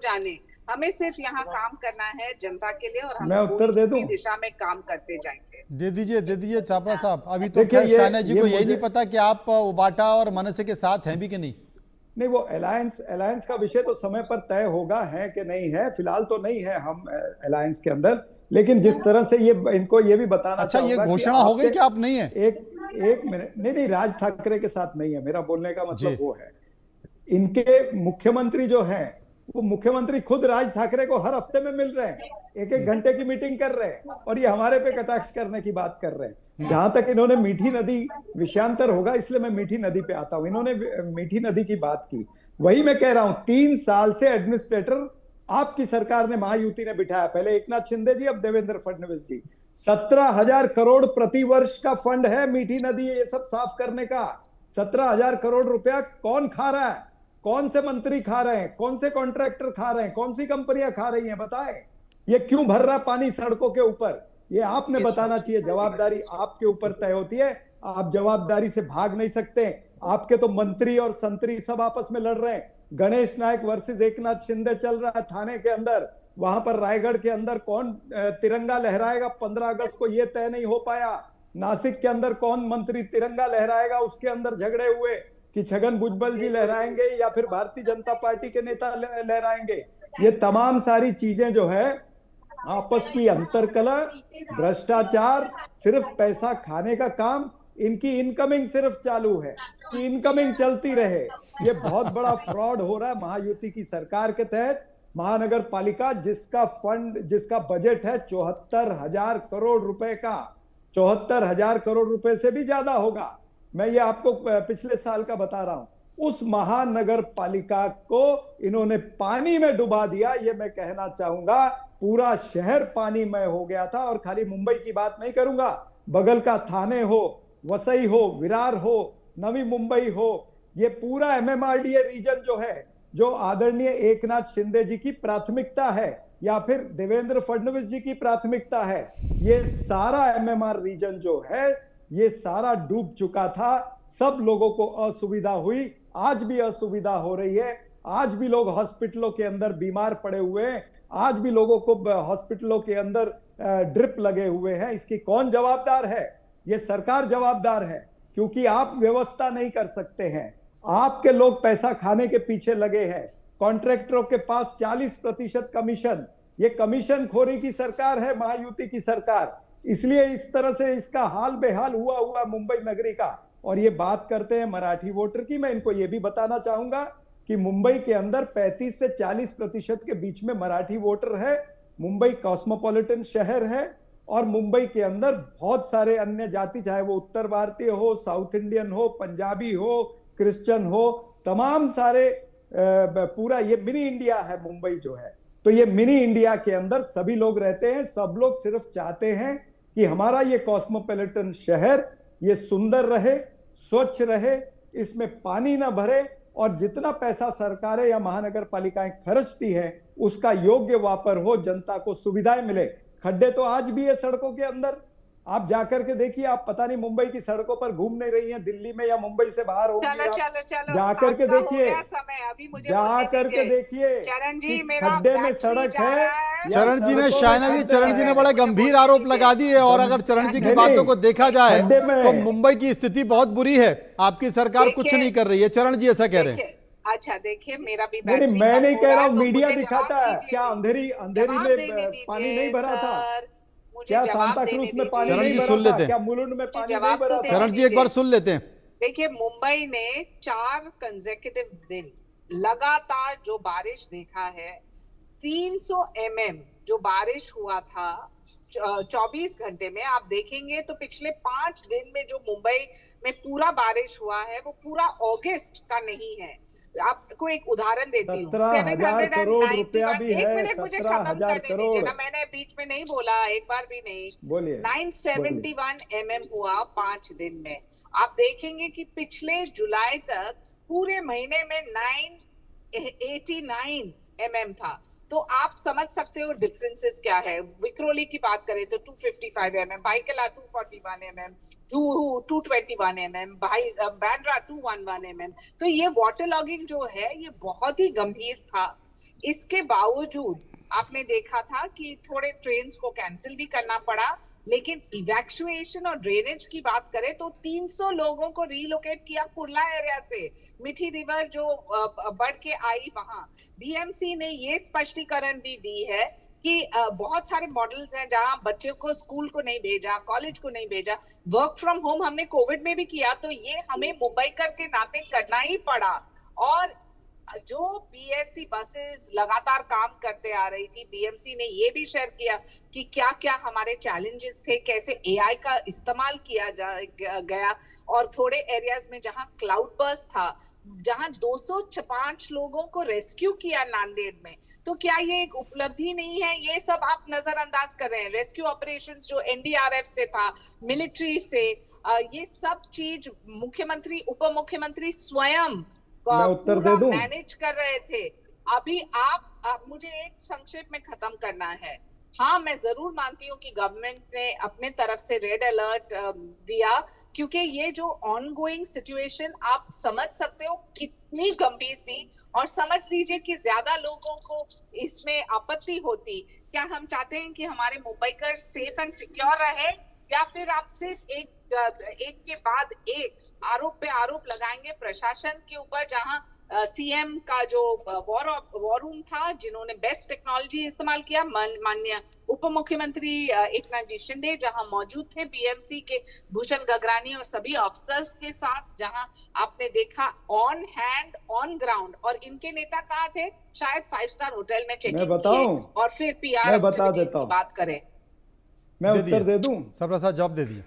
जाने। हमें सिर्फ यहाँ काम करना है जनता के लिए, और हम मैं उत्तर दे दूं? इसी दिशा में काम करते जाएंगे। दे दीजिए चापड़ा साहब। अभी तो देखिए खैर ये शाइना जी ये को यही नहीं मुझे पता कि आप वाटा और मनसे के साथ हैं भी कि नहीं। नहीं, वो अलायंस अलायंस का विषय तो समय पर तय होगा है कि नहीं है। फिलहाल तो नहीं है हम अलायंस के अंदर। लेकिन जिस तरह से ये इनको ये भी बताना अच्छा, ये चाहूंगा कि घोषणा हो आपके गई कि आप नहीं है। एक एक मिनट, नहीं नहीं, राज ठाकरे के साथ नहीं है, मेरा बोलने का जी। मतलब वो है। इनके मुख्यमंत्री जो हैं, वो मुख्यमंत्री खुद राज ठाकरे को हर हफ्ते में मिल रहे हैं, एक एक घंटे की मीटिंग कर रहे हैं, और ये हमारे पे कटाक्ष करने की बात कर रहे हैं। जहां तक इन्होंने मीठी नदी, विषयांतर होगा इसलिए मैं मीठी नदी पे आता हूं, इन्होंने मीठी नदी की बात की। वही मैं कह रहा हूं, 3 साल से एडमिनिस्ट्रेटर आपकी सरकार ने, महायुति ने बिठाया। पहले एकनाथ शिंदे जी, अब देवेंद्र फडणवीस जी। 17,000 करोड़ प्रतिवर्ष का फंड है मीठी नदी ये सब साफ करने का। 17,000 करोड़ रुपया कौन खा रहा है? कौन से मंत्री खा रहे हैं? कौन से कॉन्ट्रैक्टर खा रहे हैं? कौन सी कंपनियां खा रही हैं? बताएं। ये क्यों भर रहा पानी सड़कों के ऊपर? ये आपने बताना चाहिए। जवाबदारी आपके ऊपर तय होती है, आप जवाबदारी से भाग नहीं सकते। आपके तो मंत्री और संतरी सब आपस में लड़ रहे हैं। गणेश नायक वर्सेस एकनाथ शिंदे चल रहा है थाने के अंदर। वहां पर रायगढ़ के अंदर कौन तिरंगा लहराएगा 15 अगस्त को, यह तय नहीं हो पाया। नासिक के अंदर कौन मंत्री तिरंगा लहराएगा, उसके अंदर झगड़े हुए कि छगन भुजबल जी लहराएंगे या फिर भारतीय जनता पार्टी के नेता लहराएंगे। ये तमाम सारी चीजें जो है, आपस की अंतरकलह, भ्रष्टाचार, सिर्फ पैसा खाने का काम, इनकी इनकमिंग सिर्फ चालू है कि इनकमिंग चलती रहे। ये बहुत बड़ा फ्रॉड हो रहा है महायुति की सरकार के तहत। महानगर पालिका जिसका फंड, जिसका बजट है 74,000 करोड़ रुपए का, 74,000 करोड़ रुपए से भी ज्यादा होगा। मैं ये आपको पिछले साल का बता रहा हूं। उस महानगर पालिका को इन्होंने पानी में डुबा दिया। ये मैं कहना चाहूंगा, पूरा शहर पानी में हो गया था। और खाली मुंबई की बात नहीं करूंगा, बगल का थाने हो, वसई हो, विरार हो, नवी मुंबई हो, ये पूरा एमएमआरडीए रीजन जो है, जो आदरणीय एकनाथ शिंदे जी की प्राथमिकता है या फिर देवेंद्र फडणवीस जी की प्राथमिकता है, ये सारा एमएमआर रीजन जो है, ये सारा डूब चुका था। सब लोगों को असुविधा हुई, आज भी असुविधा हो रही है। आज भी लोग हॉस्पिटलों के अंदर बीमार पड़े हुए हैं। आज भी लोगों को हॉस्पिटलों के अंदर ड्रिप लगे हुए हैं। इसकी कौन जवाबदार है? ये सरकार जवाबदार है, क्योंकि आप व्यवस्था नहीं कर सकते हैं। आपके लोग पैसा खाने के पीछे लगे हैं। कॉन्ट्रैक्टरों के पास 40% कमीशन। ये कमीशन खोरी की सरकार है महायुति की सरकार। इसलिए इस तरह से इसका हाल बेहाल हुआ मुंबई नगरी का। और ये बात करते हैं मराठी वोटर की, मैं इनको ये भी बताना चाहूंगा कि मुंबई के अंदर 35 से 40% के बीच में मराठी वोटर है। मुंबई कॉस्मोपॉलिटन शहर है, और मुंबई के अंदर बहुत सारे अन्य जाति, चाहे वो उत्तर भारतीय हो, साउथ इंडियन हो, पंजाबी हो, क्रिश्चियन हो, तमाम सारे, पूरा ये मिनी इंडिया है मुंबई जो है। तो ये मिनी इंडिया के अंदर सभी लोग रहते हैं। सब लोग सिर्फ चाहते हैं कि हमारा ये कॉस्मोपॉलिटन शहर ये सुंदर रहे, स्वच्छ रहे, इसमें पानी ना भरे, और जितना पैसा सरकारें या महानगर पालिकाएं खर्चती हैं उसका योग्य वापर हो, जनता को सुविधाएं मिले। खड्डे तो आज भी है सड़कों के अंदर। आप जाकर के देखिए, आप पता नहीं मुंबई की सड़कों पर घूम नहीं रही हैं, दिल्ली में या मुंबई से बाहर होंगी। चलो आप चलो चलो, जाकर के देखिए, अभी मुझे जाकर के देखिए चरण कि जी, मेरा खड्डे में सड़क है या चरण जी ने, सड़कों में शाइना जी, खड्डे चरण जी ने हैं। बड़े गंभीर आरोप लगा दिए। और अगर चरण जी की नहीं, बातों को देखा जाए खड्डे में तो मुंबई की स्थिति बहुत बुरी है। आपकी सरकार कुछ नहीं कर रही है, चरण जी ऐसा कह रहे हैं। अच्छा देखिए, मेरा भी नहीं, बैटरी मैं कम नहीं हो कह रहा रहा है, हूं, तो मीडिया मुझे दिखाता जवाब है। दीजिए। क्या अंधेरी जवाब में देने पानी दीजिए नहीं भरा था? सर, मुझे क्या जवाब सांता देने क्रूज में पानी दीजिए। चरण नहीं जी भरा सुन लेते था? हैं। क्या मुलुंड में पानी नहीं जवाब भरा तो था? चरण जी एक बार सुन लेते हैं। देखिए, मुंबई ने 4 कंसेक्यूटिव दिन लगातार जो बारिश देखा है, 300 mm जो बारिश हुआ था 24 घंटे में, आप देखेंगे तो पिछले 5 दिन में जो मुंबई में पूरा बारिश हुआ है वो पूरा अगस्त का नहीं है। आपको एक उदाहरण देती हूँ, 17,000 करोड़ रुपया भी 791, एक है। मिनट मुझे खत्म 17,000 करने दीजिए करोड़। ना, मैंने बीच में नहीं बोला, एक बार भी नहीं। बोलिए बोलिए। 971 mm हुआ 5 दिन में। आप देखेंगे कि पिछले जुलाई तक पूरे महीने में 989 mm था। तो आप समझ सकते हो डिफरेंसेस क्या है। विक्रोली की बात करें तो 255 mm, Byculla 241 mm, 221 mm, Bandra 211 mm। तो ये वाटर लॉगिंग जो है ये बहुत ही गंभीर था। इसके बावजूद आपने देखा था कि थोड़े ट्रेन्स को कैंसिल भी करना पड़ा, लेकिन इवैक्यूएशन और ड्रेनेज की बात करें तो 300 लोगों को रीलोकेट किया कुर्ला एरिया से। मिठी रिवर जो बढ़ के आई वहां, बीएमसी ने ये स्पष्टीकरण भी दी है कि बहुत सारे मॉडल्स हैं जहां बच्चे को स्कूल को नहीं भेजा, कॉलेज को नहीं भेजा, वर्क फ्रॉम होम हमने कोविड में भी किया, तो ये हमें मुंबई के नाते करना ही पड़ा। और जो बीएसटी बसेस लगातार काम करते आ रही थी, बीएमसी ने ये भी शेयर किया कि क्या क्या हमारे चैलेंजेस थे, कैसे एआई का इस्तेमाल किया गया, और थोड़े एरियाज में जहां क्लाउड बर्स्ट था, जहां 205 लोगों को रेस्क्यू किया नांदेड़ में, तो क्या ये एक उपलब्धि नहीं है? ये सब आप नजरअंदाज कर रहे हैं। रेस्क्यू ऑपरेशंस जो एनडीआरएफ से था, मिलिट्री से, ये सब चीज मुख्यमंत्री, उप मुख्यमंत्री स्वयं मैं उत्तर दे दूं? मैनेज कर रहे थे। अभी आप मुझे एक संक्षेप में खत्म करना है। हाँ, मैं जरूर मानती हूँ कि गवर्नमेंट ने अपने तरफ से रेड अलर्ट दिया, क्योंकि ये जो ऑनगोइंग सिचुएशन आप समझ सकते हो कितनी गंभीर थी, और समझ लीजिए कि ज्यादा लोगों को इसमें आपत्ति होती। क्या हम चाहते हैं कि हमारे मुंबईकर सेफ एंड सिक्योर रहे, या फिर आप सिर्फ एक के बाद एक आरोप पे आरोप लगाएंगे प्रशासन के ऊपर, जहां सीएम का जो वॉर रूम था, जिन्होंने बेस्ट टेक्नोलॉजी इस्तेमाल किया, माननीय उप मुख्यमंत्री एकनाथ जी शिंदे जहां मौजूद थे, बीएमसी के भूषण गगरानी और सभी ऑफिसर्स के साथ, जहां आपने देखा ऑन हैंड ऑन ग्राउंड, और इनके नेता कहाँ थे? शायद 5 स्टार होटल में चेक इन किए, और फिर पीआर एक्टिविटीज की बात करें। मैं उत्तर दे दूं? सरप्रसाद जवाब दे दिए।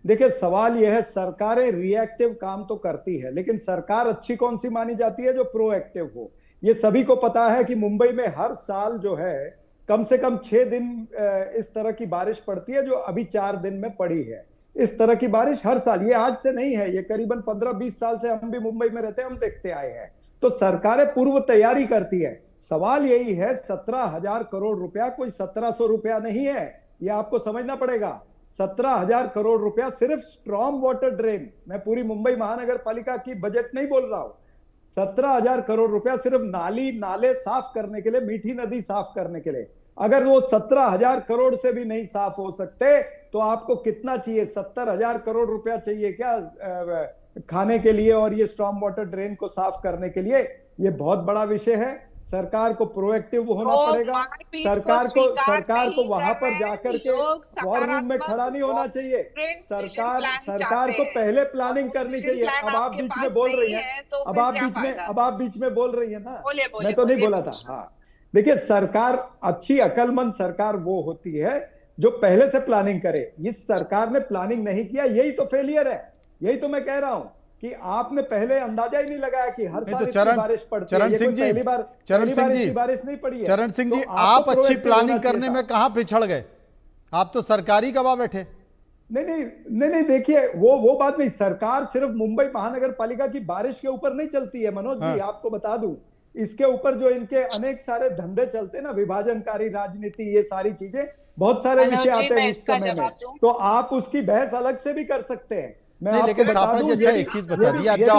देखिए, सवाल यह है, सरकारें रिएक्टिव काम तो करती है, लेकिन सरकार अच्छी कौन सी मानी जाती है? जो प्रोएक्टिव हो। ये सभी को पता है कि मुंबई में हर साल जो है कम से कम 6 दिन इस तरह की बारिश पड़ती है, जो अभी 4 दिन में पड़ी है। इस तरह की बारिश हर साल, ये आज से नहीं है, ये करीबन 15-20 साल से हम भी मुंबई में रहते हैं, हम देखते आए हैं। तो सरकारें पूर्व तैयारी करती है। सवाल यही है, 17,000 करोड़ रुपया कोई 1700 रुपया नहीं है, ये आपको समझना पड़ेगा। 17,000 करोड़ रुपया सिर्फ स्ट्रॉम वाटर ड्रेन, मैं पूरी मुंबई महानगर पालिका की बजट नहीं बोल रहा हूं, 17,000 करोड़ रुपया सिर्फ नाली नाले साफ करने के लिए, मीठी नदी साफ करने के लिए। अगर वो 17,000 करोड़ से भी नहीं साफ हो सकते तो आपको कितना चाहिए? 70,000 करोड़ रुपया चाहिए क्या खाने के लिए और ये स्ट्रॉम वाटर ड्रेन को साफ करने के लिए? ये बहुत बड़ा विषय है। सरकार को प्रोएक्टिव होना पड़ेगा। सरकार को वहां पर जाकर के वॉर रूम में खड़ा नहीं होना चाहिए। सरकार को पहले प्लानिंग करनी चाहिए। अब आप बीच में बोल रही हैं, अब आप बीच में बोल रही है ना, मैं तो नहीं बोला था। हाँ, देखिए, सरकार, अच्छी अकलमंद सरकार वो होती है जो पहले से प्लानिंग करे। इस सरकार ने प्लानिंग नहीं किया, यही तो फेलियर है। यही तो मैं कह रहा हूं कि आपने पहले अंदाजा ही नहीं लगाया कि हर साल इतनी बारिश पड़ती है। पहली बार बारिश नहीं पड़ी है। चरण सिंह जी, आप अच्छी प्लानिंग करने में कहां पिछड़ गए? आप तो सरकारी गवाह बैठे। नहीं, देखिए, वो बात नहीं। सरकार सिर्फ मुंबई महानगर पालिका की बारिश के ऊपर नहीं चलती है मनोज जी, आपको बता दूं। इसके ऊपर जो इनके अनेक सारे धंधे चलते हैं ना, विभाजनकारी राजनीति, ये सारी चीजें, बहुत सारे विषय आते हैं इस समय में, तो आप उसकी बहस अलग से भी कर सकते हैं। नहीं, लेकिन आपने अच्छा एक चीज बता दी। अब जब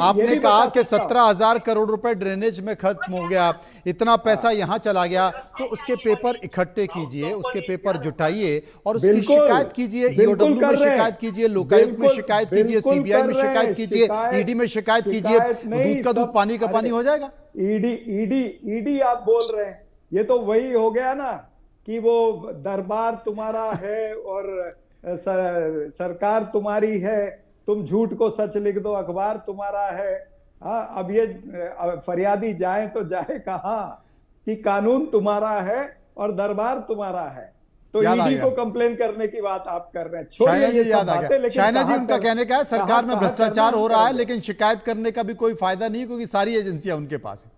आपने कहा कि 17,000 करोड़ रुपए ड्रेनेज में खत्म हो गया, इतना पैसा यहां चला गया, तो उसके पेपर इकट्ठे कीजिए, उसके पेपर जुटाइए और उसकी शिकायत कीजिए। ईओडब्ल्यू में शिकायत कीजिए, लोकायुक्त में शिकायत कीजिए, सीबीआई में शिकायत कीजिए, ईडी में शिकायत कीजिए। दूध का दूध, पानी का पानी हो जाएगा। ईडी आप बोल रहे हैं, ये तो वही हो गया ना कि वो दरबार तुम्हारा है और सरकार तुम्हारी है, तुम झूठ को सच लिख दो, अखबार तुम्हारा है। हाँ, अब ये फरियादी जाए तो जाए कहाँ कि कानून तुम्हारा है और दरबार तुम्हारा है। तो ईडी को कंप्लेन करने की बात आप कर रहे हैं। छोड़िए ये सब बातें। लेकिन शायना जी, उनका कहने का है सरकार में भ्रष्टाचार हो रहा है, लेकिन शिकायत करने का भी कोई फायदा नहीं, क्योंकि सारी एजेंसियां उनके पास है।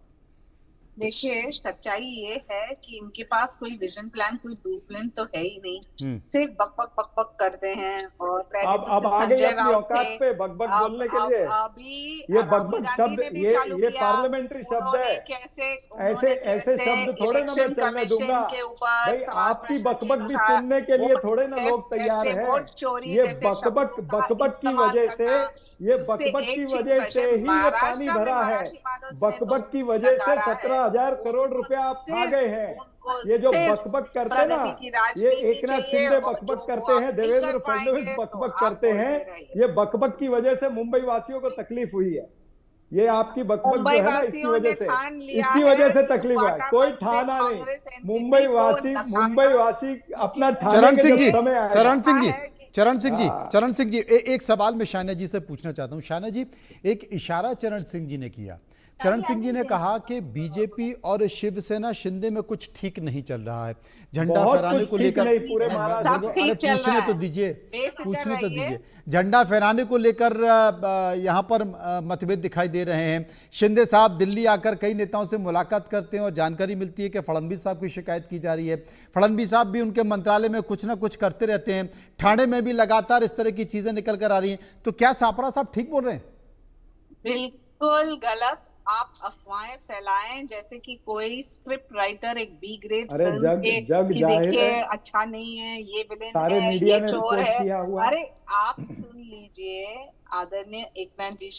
देखिए, सच्चाई ये है कि इनके पास कोई विजन प्लान, कोई ब्लूप्रिंट तो है ही नहीं। सिर्फ बक करते हैं। और अब आ गई अपनी औकात पे बक बोलने के लिए। अभी ये बक शब्द, ये पार्लियामेंट्री शब्द है। ऐसे शब्द थोड़े ना मैं चलने दूंगा भाई। आपकी बक भी सुनने के लिए थोड़े ना लोग तैयार हैं। ये बक की वजह से, ये बक की वजह से ही ये पानी भरा है। बक की वजह से 17,000 17,000 करोड़ रुपया आप खा गए हैं। ये जो बकबक करते ना, ये एकनाथ शिंदे बकबक करते हैं, देवेंद्र फडणवीस बकबक करते हैं, ये बकबक की वजह से मुंबई वासियों को तकलीफ हुई है। ये आपकी बकबक जो है ना, इसकी वजह से तकलीफ हुआ है। कोई ठाना नहीं, मुंबई वासी अपना ठाने के जब समय आएगा। चरण सिंह जी, एक सवाल मैं शाहना जी से पूछना चाहता हूं। शाहना जी, एक इशारा चरण सिंह जी ने किया। चरण सिंह जी ने कहा कि बीजेपी और शिवसेना शिंदे में कुछ ठीक नहीं चल रहा है। झंडा फहराने को लेकर पूछने तो दीजिए। झंडा फहराने को लेकर यहाँ पर मतभेद दिखाई दे रहे हैं। शिंदे साहब दिल्ली आकर कई नेताओं से मुलाकात करते हैं और जानकारी मिलती है कि फडणवीस साहब की शिकायत की जा रही है। फडणवीस साहब भी उनके मंत्रालय में कुछ ना कुछ करते रहते हैं। ठाणे में भी लगातार इस तरह की चीजें निकल कर आ रही हैं। तो क्या सापरा साहब ठीक बोल रहे हैं? बिल्कुल गलत। आप अफवाहें फैलाएं जैसे कि कोई स्क्रिप्ट राइटर एक बी ग्रेड देखिए अच्छा नहीं है, ये विलेन है, ये चोर है। अरे आप सुन लीजिए, आदरणीय एकनाथ जी